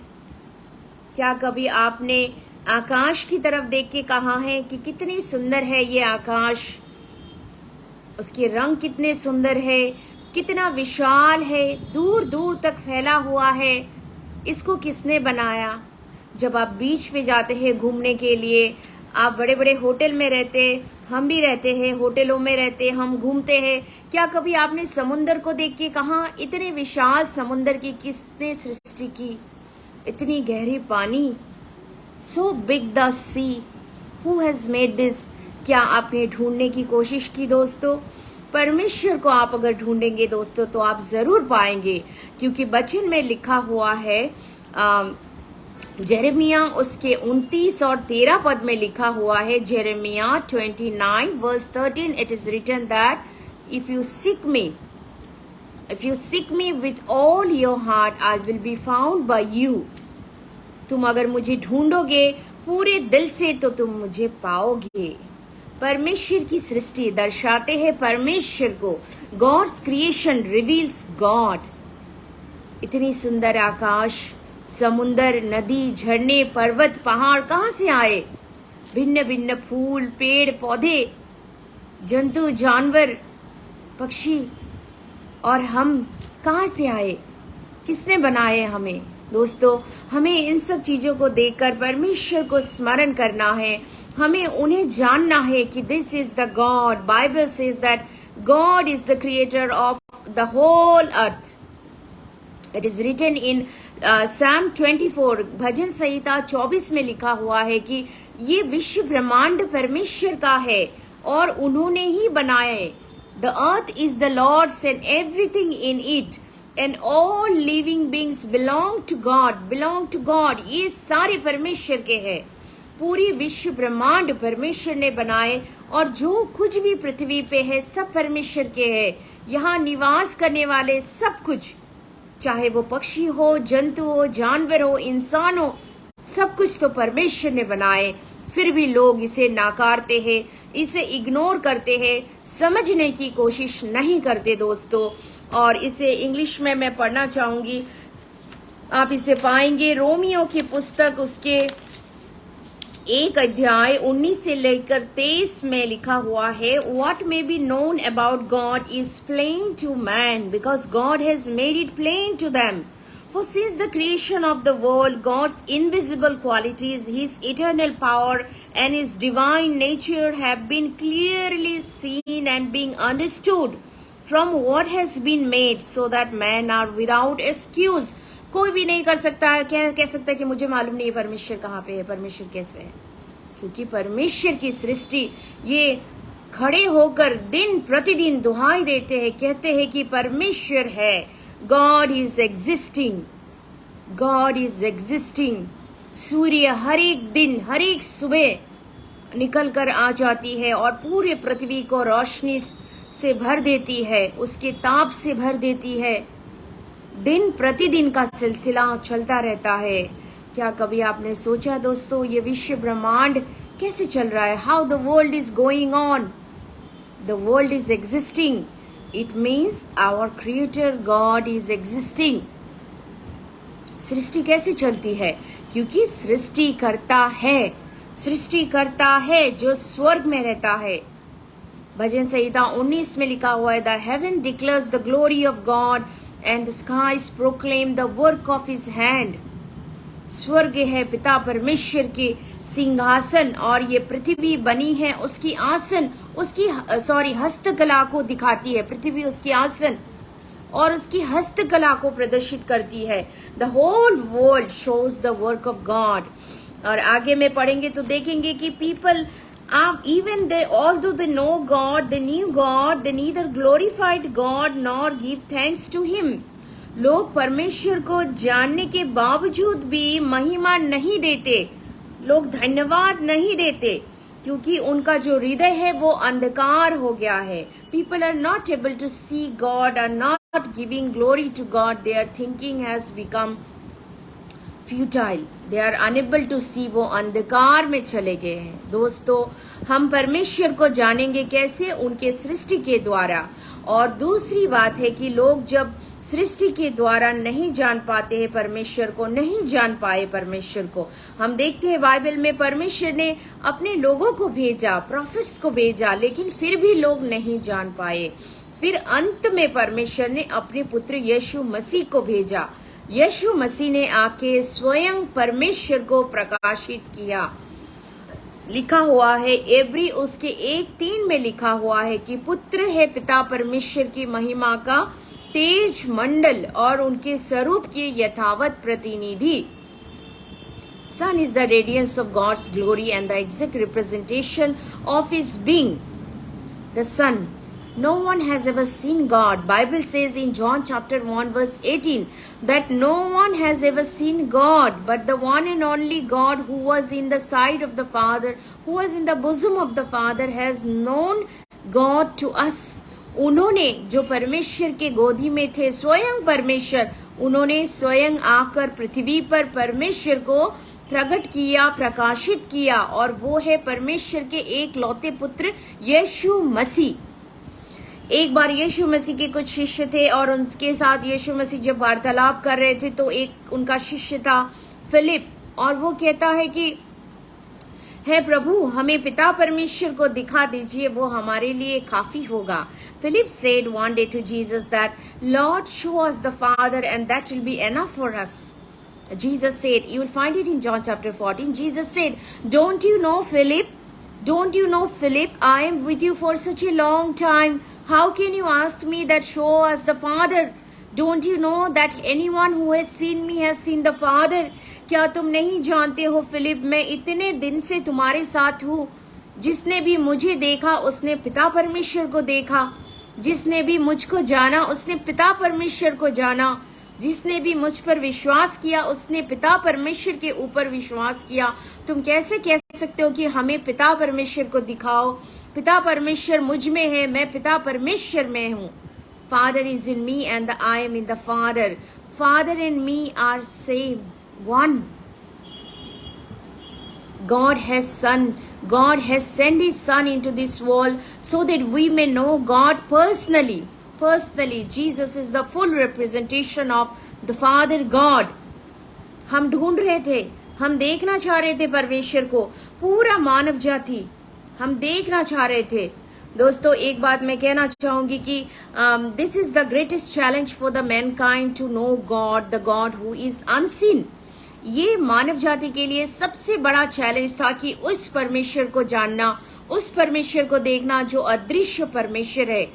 क्या कभी आपने आकाश की तरफ देख के कहा है कि कितनी सुंदर है ये आकाश, उसके रंग कितने सुंदर है, कितना विशाल है, दूर दूर तक फैला हुआ है, इसको किसने बनाया? जब आप बीच पे जाते हैं घूमने के लिए, आप बड़े बड़े होटल में रहते, हम भी रहते हैं, होटलों में रहते, हम घूमते हैं. क्या कभी आपने समुंदर को देख के कहा इतने विशाल समुंदर की किसने सृष्टि की? इतनी गहरी पानी, so big the sea, who has made this? क्या आपने ढूंढने की कोशिश की दोस्तों? परमेश्वर को आप अगर ढूंढेंगे दोस्तों तो आप जरूर पाएंगे, क्योंकि वचन में लिखा हुआ है, जेरेमिया उसके 29 और 13 पद में लिखा हुआ है, Jeremiah 29 verse 13, it is written that if you seek me with all your heart, I will be found by you. तुम अगर मुझे ढूंढोगे पूरे दिल से तो तुम मुझे पाओगे. परमेश्वर की सृष्टि दर्शाते हैं परमेश्वर को. God's creation reveals God. इतनी सुंदर आकाश, समुंदर, नदी, झरने, पर्वत, पहाड़ कहाँ से आए? भिन्न भिन्न फूल, पेड़, पौधे, जंतु, जानवर, पक्षी, और हम कहाँ से आए? किसने बनाए हमें? दोस्तों, हमें इन सब चीजों को देखकर परमेश्वर को स्मरण करना है, हमें उन्हें जानना है कि this is the God. Bible says that God is the creator of the whole earth. It is written in Psalm 24, भजन संहिता 24 में लिखा हुआ है कि ये विश्व ब्रह्मांड परमेश्वर का है और उन्होंने ही बनाए. The earth is the Lord's and everything in it and all living beings belong to God. ये सारे परमेश्वर के हैं. पूरी विश्व ब्रह्मांड परमेश्वर ने बनाए और जो कुछ भी पृथ्वी पे है सब परमेश्वर के है. यहाँ निवास करने वाले सब कुछ, चाहे वो पक्षी हो, जंतु हो, जानवर हो, इंसान हो, सब कुछ तो परमेश्वर ने बनाए. फिर भी लोग इसे नाकारते हैं, इसे इग्नोर करते हैं, समझने की कोशिश नहीं करते दोस्तों. और इसे इंग्लिश में मैं पढ़ना चाहूंगी. आप इसे पाएंगे रोमियो की पुस्तक, उसके 1 अध्याय 19 से लेकर 23 में लिखा हुआ है. What may be known about God is plain to man because God has made it plain to them. For since the creation of the world, God's invisible qualities, His eternal power and His divine nature have been clearly seen and being understood from what has been made, so that men are without excuse. कोई भी नहीं कर सकता है, कह सकता है कि मुझे मालूम नहीं है परमेश्वर कहाँ पे है, परमेश्वर कैसे है. क्योंकि परमेश्वर की सृष्टि ये खड़े होकर दिन प्रतिदिन दुहाई देते हैं, कहते हैं कि परमेश्वर है. God is existing. सूर्य हर एक दिन, हर एक सुबह निकल कर आ जाती है और पूरे पृथ्वी को रोशनी से भर देती है, उसके ताप से भर देती है. दिन प्रतिदिन का सिलसिला चलता रहता है. क्या कभी आपने सोचा दोस्तों ये विश्व ब्रह्मांड कैसे चल रहा है? How the world is going on. The world is existing. It means our creator God is existing. सृष्टि कैसे चलती है? क्योंकि सृष्टि करता है जो स्वर्ग में रहता है. भजन संहिता 19 में लिखा हुआ है, the haven declares the glory of God and the skies proclaim the work of his hand. स्वर्ग है पिता परमेश्वर के सिंहासन और ये पृथ्वी बनी है उसकी आसन, उसकी हस्तकला को दिखाती है. पृथ्वी उसकी आसन और उसकी हस्तकला को प्रदर्शित करती है. The whole world shows the work of God. और आगे में पढ़ेंगे तो देखेंगे कि people even they, although they know God, they knew God, they neither glorified God nor give thanks to Him. लोग परमेश्वर को जानने के बावजूद भी महिमा नहीं देते, लोग धन्यवाद नहीं देते, क्योंकि उनका जो हृदय है वो अंधकार हो गया है. People are not able to see God, are not giving glory to God. Their thinking has become futile. They are unable to see. वो अंधकार में चले गए हैं. दोस्तों हम परमेश्वर को जानेंगे कैसे? उनके सृष्टि के द्वारा. और दूसरी बात है कि लोग जब सृष्टि के द्वारा नहीं जान पाते हैं परमेश्वर को, नहीं जान पाए परमेश्वर को. हम देखते हैं बाइबल में परमेश्वर ने अपने लोगों को भेजा, प्रॉफिट्स को भेजा, लेकिन फिर भी लोग नहीं जान पाए. फिर अंत में परमेश्वर ने अपने पुत्र यीशु मसीह को भेजा. यीशु मसीह ने आके स्वयं परमेश्वर को प्रकाशित किया. लिखा हुआ है एब्री उसके 1:3 में लिखा हुआ है कि पुत्र है पिता परमेश्वर की महिमा का तेज मंडल और उनके स्वरूप के यथावत प्रतिनिधि. Son is the radiance of God's glory and the exact representation of His being. The Son. No one has ever seen God. Bible says in John chapter 1 verse 18 that no one has ever seen God, but the one and only God who was in the side of the Father, who was in the bosom of the Father, has known God to us. उन्होंने जो परमेश्वर के गोदी में थे, स्वयं परमेश्वर, उन्होंने स्वयं आकर पृथ्वी पर परमेश्वर को प्रकट किया, प्रकाशित किया, और वो है परमेश्वर के एक लौते पुत्र यीशु मसीह. एक बार यीशु मसीह के कुछ शिष्य थे और उनके साथ यीशु मसीह जब वार्तालाप कर रहे थे तो एक उनका शिष्य था फिलिप, और वो कहता है कि हे प्रभु हमें पिता परमेश्वर को दिखा दीजिए, वो हमारे लिए काफी होगा. Philip said one day to Jesus that, Lord, show us the Father and that will be enough for us. Jesus said, you will find it in John chapter 14. Jesus said, don't you know Philip? Don't you know Philip? I am with you for such a long time. How can you ask me that show us the Father? Don't you know that anyone who has seen me has seen the Father? क्या तुम नहीं जानते हो Philip, मैं इतने दिन से तुम्हारे साथ हूँ, जिसने भी मुझे देखा उसने पिता परमेश्वर को देखा, जिसने भी मुझको जाना उसने पिता परमेश्वर को जाना, जिसने भी मुझ पर विश्वास किया उसने पिता परमेश्वर के ऊपर विश्वास किया। तुम कैसे कह सकते हो कि हमें पिता परमेश्वर को दिखाओ? पिता परमेश्वर मुझ में है, मैं पिता परमेश्वर में हूँ। Father is in me and I am in the Father. Father and me are same, one. God has sent His Son into this world so that we may know God personally. Personally, Jesus is the full representation of the Father God. हम ढूंढ रहे थे, हम देखना चाह रहे थे परमेश्वर को, पूरा मानव जाति हम देखना चाह रहे थे। दोस्तों, एक बात मैं कहना चाहूंगी कि this is the greatest challenge for the mankind to know God, the God who is unseen. ये मानव जाति के लिए सबसे बड़ा चैलेंज था कि उस परमेश्वर को जानना, उस परमेश्वर को देखना जो अदृश्य परमेश्वर है।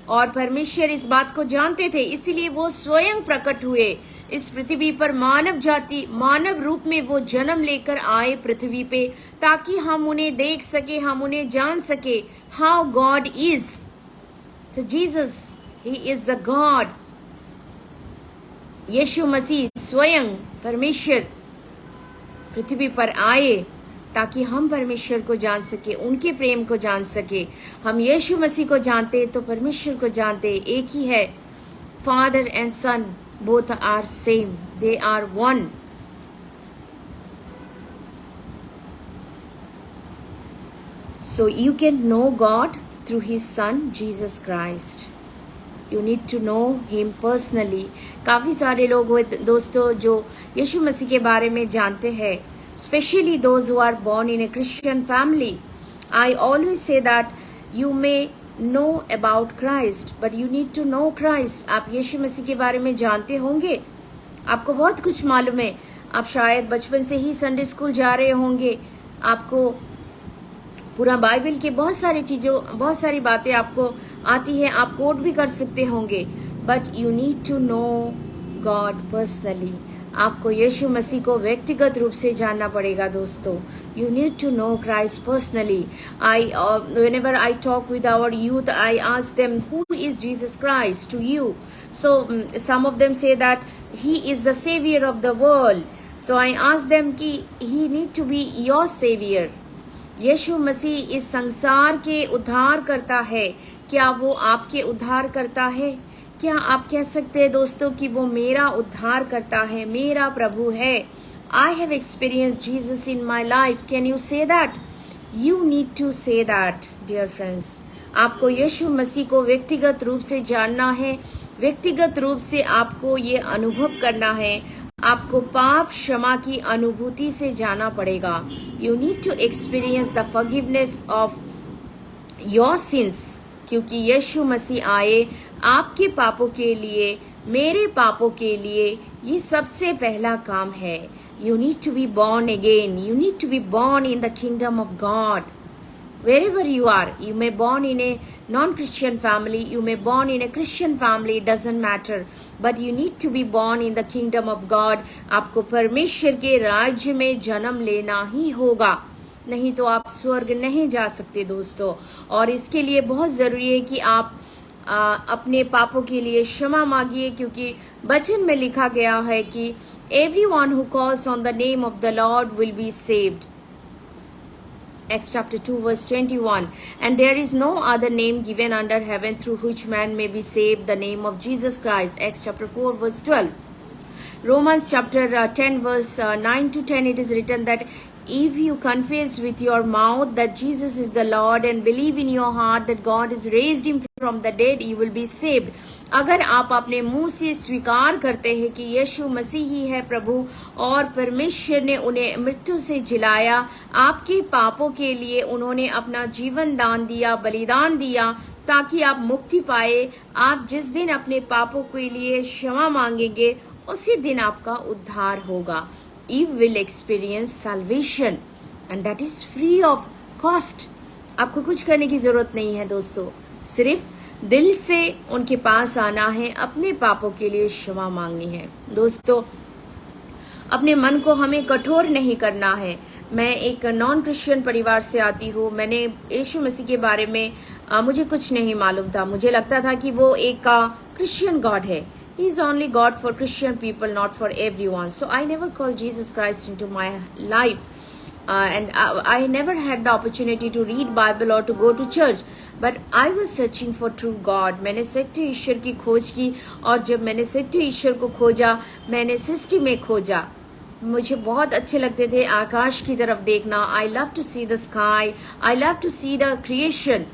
और परमेश्वर इस बात को जानते थे, इसीलिए वो स्वयं प्रकट हुए इस पृथ्वी पर। मानव जाति, मानव रूप में वो जन्म लेकर आए पृथ्वी पे, ताकि हम उन्हें देख सके, हम उन्हें जान सके, हाउ गॉड इज। तो Jesus, he is the God. यीशु मसीह स्वयं परमेश्वर पृथ्वी पर आए ताकि हम परमेश्वर को जान सके, उनके प्रेम को जान सके। हम यीशु मसीह को जानते तो परमेश्वर को जानते, एक ही है। Father and son both are same, they are one. So you can know God through His Son Jesus Christ. You need to know Him personally. काफी सारे लोग हुए दोस्तों जो यीशु मसीह के बारे में जानते हैं, especially those who are born in a Christian family. I always say that you may know about Christ, but you need to know Christ. आप यीशु मसीह के बारे में जानते होंगे, आपको बहुत कुछ मालूम है। आप शायद बचपन से ही संडे स्कूल जा रहे होंगे, आपको पूरा बाइबल के बहुत सारी बातें आपको आती है, आप कोट भी कर सकते होंगे। But you need to know God personally. आपको यीशु मसीह को व्यक्तिगत रूप से जानना पड़ेगा दोस्तों। You need to know Christ personally. Whenever I talk with our youth, I ask them, who is Jesus Christ to you? So some of them say that He is the Savior of the world. So I ask them कि He need to be your Savior. यीशु मसीह इस संसार के उद्धार करता है, क्या वो आपके उद्धार करता है? क्या आप कह सकते हैं दोस्तों कि वो मेरा उद्धार करता है, मेरा प्रभु है? I have experienced Jesus in my life. Can you say that? You need to say that, dear friends. आपको यीशु मसीह को व्यक्तिगत रूप से जानना है, व्यक्तिगत रूप से आपको ये अनुभव करना है, आपको पाप क्षमा की अनुभूति से जाना पड़ेगा। You need to experience the forgiveness of your sins. क्योंकि यीशु मसीह आए आपके पापों के लिए, मेरे पापों के लिए। ये सबसे पहला काम है। You need to be born again. You need to be born in the kingdom of God. Wherever you are, you may born in a non-Christian family, you may born in a Christian family, it doesn't matter. But you need to be born in the kingdom of God. आपको परमेश्वर के राज्य में जन्म लेना ही होगा, नहीं तो आप स्वर्ग नहीं जा सकते दोस्तों। और इसके लिए बहुत जरूरी है कि आप अपने पापों के लिए क्षमा मांगिए, क्योंकि वचन में लिखा गया है कि everyone who calls on the name of the Lord will be saved. Acts chapter 2 verse 21. And there is no other name given under heaven through which man may be saved, the name of Jesus Christ. Acts chapter 4 verse 12. Romans chapter 10 verse 9 to 10, it is written that if you confess with your mouth that Jesus is the Lord and believe in your heart that God has raised him from the dead, you will be saved. अगर आप अपने मुंह से स्वीकार करते हैं कि यीशु मसीह ही है प्रभु और परमेश्वर ने उन्हें मृत्यु से जिलाया, आपके पापों के लिए उन्होंने अपना जीवन दान दिया, बलिदान दिया, ताकि आप मुक्ति पाए। आप जिस दिन अपने पापों के लिए क्षमा मांगेंगे, उसी दिन आपका उद्धार होगा। You will experience salvation and that is free of cost. आपको कुछ करने की जरूरत नहीं है दोस्तों, सिर्फ दिल से उनके पास आना है, अपने पापों के लिए क्षमा मांगनी है। दोस्तों, अपने मन को हमें कठोर नहीं करना है। मैं एक नॉन क्रिश्चियन परिवार से आती हूँ। मैंने यीशु मसीह के बारे में मुझे कुछ नहीं मालूम था। मुझे लगता था कि वो एक क्रिश्चियन गॉड है। He is only God for Christian people, not for everyone. So I never called Jesus Christ into my life. And I never had the opportunity to read Bible or to go to church. But I was searching for true God. मैंने सत्य ईश्वर की खोज की, और जब मैंने सत्य ईश्वर को खोजा, मैंने सृष्टि में खोजा। मुझे बहुत अच्छे लगते थे आकाश की तरफ देखना। I love to see the sky, I love to see the creation,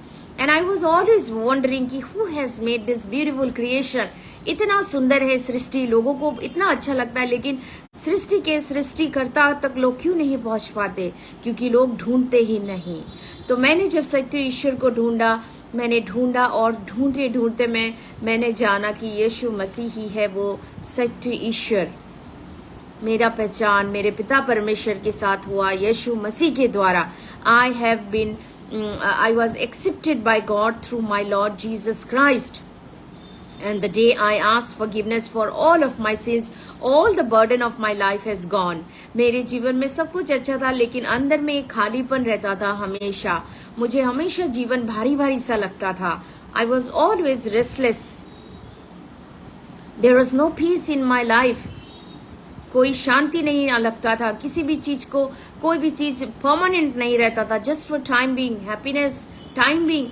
and I was always wondering कि who has made this beautiful creation. इतना सुंदर है सृष्टि, लोगों को इतना अच्छा लगता है, लेकिन सृष्टि के सृष्टिकर्ता तक लोग क्यों नहीं पहुंच पाते? क्योंकि लोग ढूंढते ही नहीं। तो मैंने जब सत्य ईश्वर को ढूंढा, मैंने ढूंढा, और ढूंढते ढूंढते मैंने जाना कि यीशु मसीह ही है वो सत्य ईश्वर। मेरा पहचान मेरे पिता परमेश्वर के साथ हुआ यीशु मसीह के द्वारा। I was accepted by God through my Lord Jesus Christ. And the day I asked forgiveness for all of my sins, all the burden of my life has gone. मेरे जीवन में सब कुछ अच्छा था, लेकिन अंदर में एक खालीपन रहता था हमेशा। मुझे हमेशा जीवन भारी भारी सा लगता था। I was always restless. There was no peace in my life. कोई शांति नहीं लगता था किसी भी चीज को, कोई भी चीज परमानेंट नहीं रहता था। Just for time being, happiness, time being.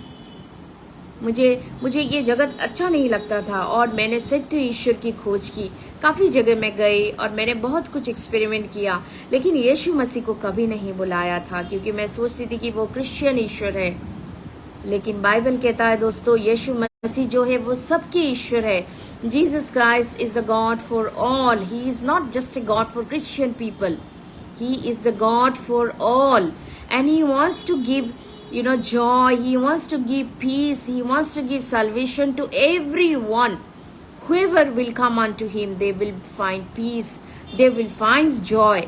मुझे ये जगत अच्छा नहीं लगता था, और मैंने सत्य ईश्वर की खोज की। काफी जगह मैं गई और मैंने बहुत कुछ एक्सपेरिमेंट किया, लेकिन यीशु मसीह को कभी नहीं बुलाया था, क्योंकि मैं सोचती थी कि वो क्रिश्चियन ईश्वर है। लेकिन बाइबल कहता है दोस्तों, यीशु मसीह जो है वो सबके ईश्वर है। Jesus Christ is the God for all. He is not just a God for Christian people, he is the God for all, and he wants to give joy. He wants to give peace. He wants to give salvation to everyone. Whoever will come unto him, they will find peace. They will find joy.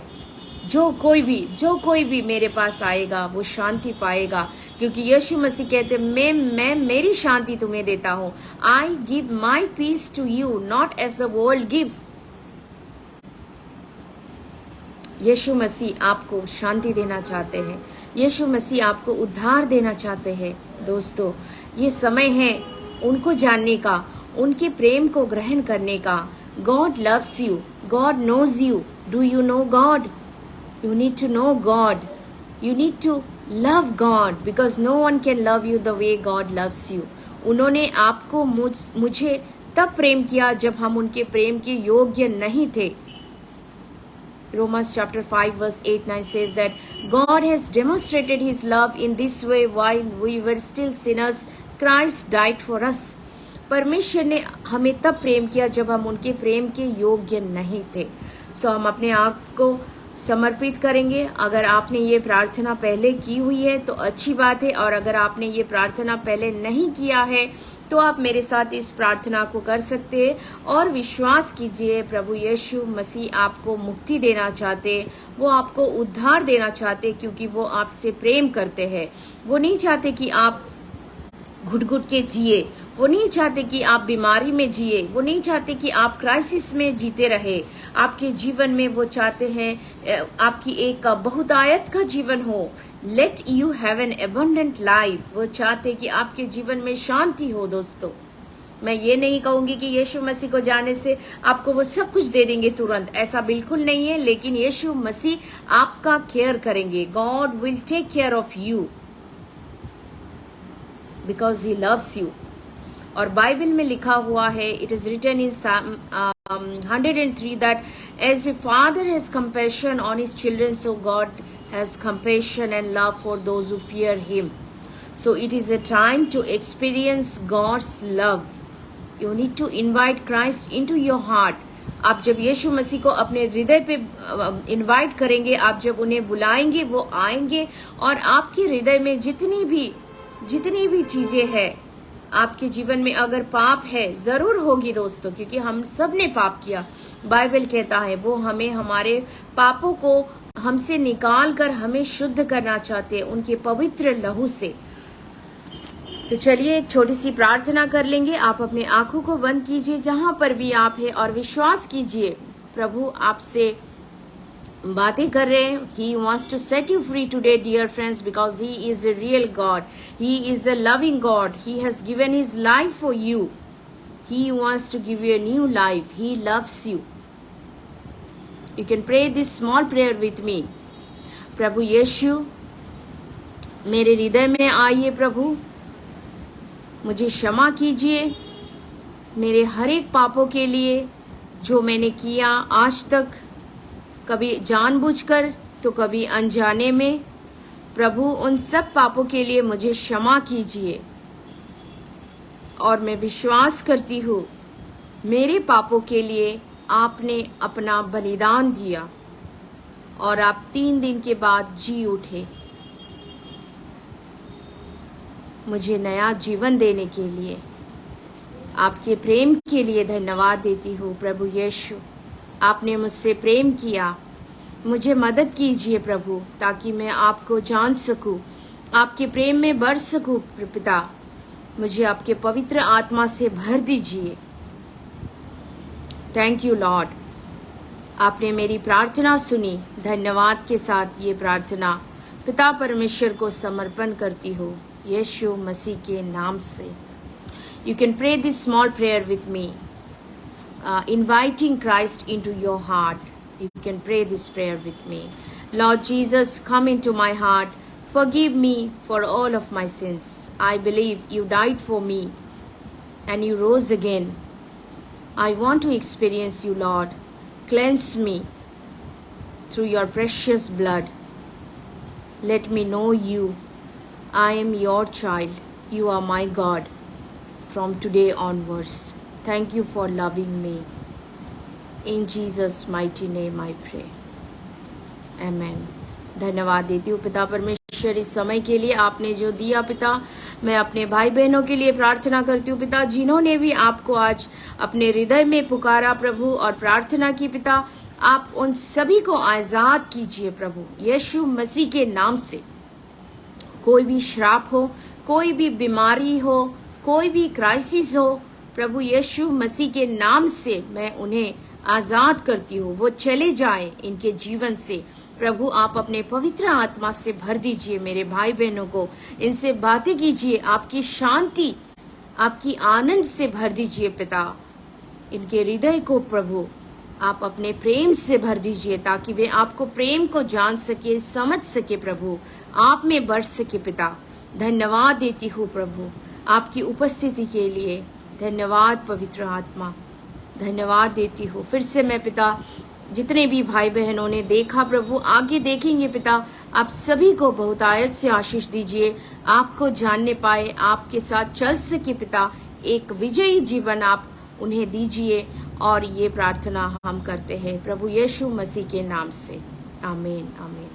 जो कोई भी मेरे पास आएगा वो शांति पाएगा, क्योंकि यीशु मसीह कहते मैं मेरी शांति तुम्हें देता हूँ। I give my peace to you, not as the world gives. यीशु मसीह आपको शांति देना चाहते हैं। यीशु मसीह आपको उद्धार देना चाहते हैं। दोस्तों, ये समय है उनको जानने का, उनके प्रेम को ग्रहण करने का। God loves you. God knows you. Do you know God? You need to know God. You need to love God, because no one can love you the way God loves you. उन्होंने आपको मुझे तब प्रेम किया जब हम उनके प्रेम के योग्य नहीं थे। Romans chapter 5 verse 8-9 says that God has demonstrated his love in this way: while we were still sinners, Christ died for us. परमेश्वर ने हमें तब प्रेम किया जब हम उनके प्रेम के योग्य नहीं थे। सो हम अपने आप को समर्पित करेंगे। अगर आपने ये प्रार्थना पहले की हुई है तो अच्छी बात है, और अगर आपने ये प्रार्थना पहले नहीं किया है तो आप मेरे साथ इस प्रार्थना को कर सकते हैं, और विश्वास कीजिए प्रभु यीशु मसीह आपको मुक्ति देना चाहते, वो आपको उद्धार देना चाहते, क्योंकि वो आपसे प्रेम करते हैं। वो नहीं चाहते कि आप घुट घुट के जिए, वो नहीं चाहते कि आप बीमारी में जिए, वो नहीं चाहते कि आप क्राइसिस में जीते रहे। आपके जीवन में वो चाहते हैं आपकी एक बहुतायत का जीवन हो। Let you have an abundant life. वो चाहते कि आपके जीवन में शांति हो। दोस्तों, मैं ये नहीं कहूंगी कि यीशु मसीह को जाने से आपको वो सब कुछ दे देंगे तुरंत, ऐसा बिल्कुल नहीं है, लेकिन यीशु मसीह आपका केयर करेंगे। God will take care of you because he loves you. और बाइबल में लिखा हुआ है, it is written in 103 that as a father has compassion on his children, so God has compassion and love for those who fear him. So it is a time to experience God's love. You need to invite Christ into your heart. आप जब यीशु मसीह को अपने हृदय पे invite करेंगे, आप जब उन्हें बुलाएंगे, वो आएंगे, और आपके हृदय में जितनी भी चीजें हैं, आपके जीवन में अगर पाप है, जरूर होगी दोस्तों, क्योंकि हम सब ने पाप किया। बाइबल कहता है वो हमें हमारे पापों को हमसे निकाल कर हमें शुद्ध करना चाहते हैं उनके पवित्र लहू से। तो चलिए एक छोटी सी प्रार्थना कर लेंगे। आप अपने आंखों को बंद कीजिए जहां पर भी आप हैं और विश्वास कीजिए प्रभु आपसे बातें कर रहे हैं। He wants to set you free today, dear friends, because He is a real God. He is a loving God. He has given His life for you. He wants to give you a new life. He loves you. You can pray this small prayer with me. प्रभु यीशु, मेरे हृदय में आइए प्रभु, मुझे क्षमा कीजिए मेरे हर एक पापों के लिए जो मैंने किया आज तक, कभी जानबूझकर तो कभी अनजाने में। प्रभु उन सब पापों के लिए मुझे क्षमा कीजिए और मैं विश्वास करती हूँ मेरे पापों के लिए आपने अपना बलिदान दिया और आप 3 दिन के बाद जी उठे मुझे नया जीवन देने के लिए। आपके प्रेम के लिए धन्यवाद देती हूँ प्रभु यीशु। आपने मुझसे प्रेम किया, मुझे मदद कीजिए प्रभु ताकि मैं आपको जान सकूं, आपके प्रेम में बढ़ सकूं। पिता, मुझे आपके पवित्र आत्मा से भर दीजिए। थैंक यू लॉर्ड, आपने मेरी प्रार्थना सुनी। धन्यवाद के साथ ये प्रार्थना पिता परमेश्वर को समर्पण करती हूँ यीशु मसीह के नाम से। You can pray this small prayer with me, inviting Christ into your heart. You can pray this prayer with me. Lord Jesus, come into my heart. Forgive me for all of my sins. I believe you died for me and you rose again. I want to experience you, Lord. Cleanse me through your precious blood. Let me know you. I am your child. You are my God from today onwards. Thank you for loving me. In Jesus' mighty name I pray. Amen. धन्यवाद देती हूँ पिता परमेश्वर इस समय के लिए आपने जो दिया। पिता, मैं अपने भाई बहनों के लिए प्रार्थना करती हूँ पिता, जिन्होंने भी आपको आज अपने हृदय में पुकारा प्रभु और प्रार्थना की। पिता, आप उन सभी को आजाद कीजिए प्रभु यीशु मसीह के नाम से। कोई भी श्राप हो, कोई भी बीमारी हो, कोई भी क्राइसिस हो, प्रभु यीशु मसीह के नाम से मैं उन्हें आजाद करती हूँ। वो चले जाएं इनके जीवन से। प्रभु, आप अपने पवित्र आत्मा से भर दीजिए मेरे भाई बहनों को, इनसे बातें कीजिए, आपकी शांति, आपकी आनंद से भर दीजिए पिता। इनके हृदय को प्रभु आप अपने प्रेम से भर दीजिए ताकि वे आपको प्रेम को जान सके, समझ सके प्रभु, आप में बढ़ सके। पिता, धन्यवाद देती हूँ प्रभु आपकी उपस्थिति के लिए। धन्यवाद पवित्र आत्मा, धन्यवाद देती हूँ। फिर से मैं पिता, जितने भी भाई बहनों ने देखा प्रभु, आगे देखेंगे पिता, आप सभी को बहुतायत से आशीष दीजिए, आपको जानने पाए, आपके साथ चल सके पिता, एक विजयी जीवन आप उन्हें दीजिए। और ये प्रार्थना हम करते हैं प्रभु यीशु मसीह के नाम से। आमीन, आमीन।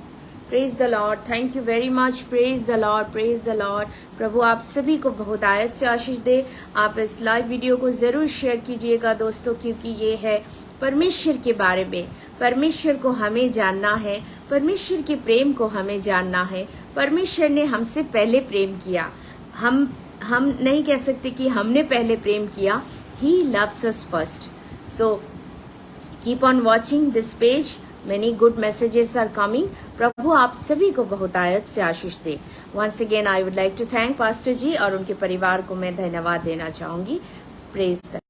Praise the Lord, thank you very much. Praise the Lord, praise the Lord. प्रभु आप सभी को बहुत आयत से आशीष दे। आप इस लाइव वीडियो को जरूर शेयर कीजिएगा दोस्तों, क्योंकि ये है परमेश्वर के बारे में। परमेश्वर को हमें जानना है, परमेश्वर के प्रेम को हमें जानना है। परमेश्वर ने हमसे पहले प्रेम किया। हम नहीं कह सकते कि हमने पहले प्रेम किया। He loves us first. So keep on watching this page. Many good messages are coming. प्रभु आप सभी को बहुत आयत से आशीष दे। Once again I would like to thank pastor ji और उनके परिवार को मैं धन्यवाद देना चाहूंगी। Praise the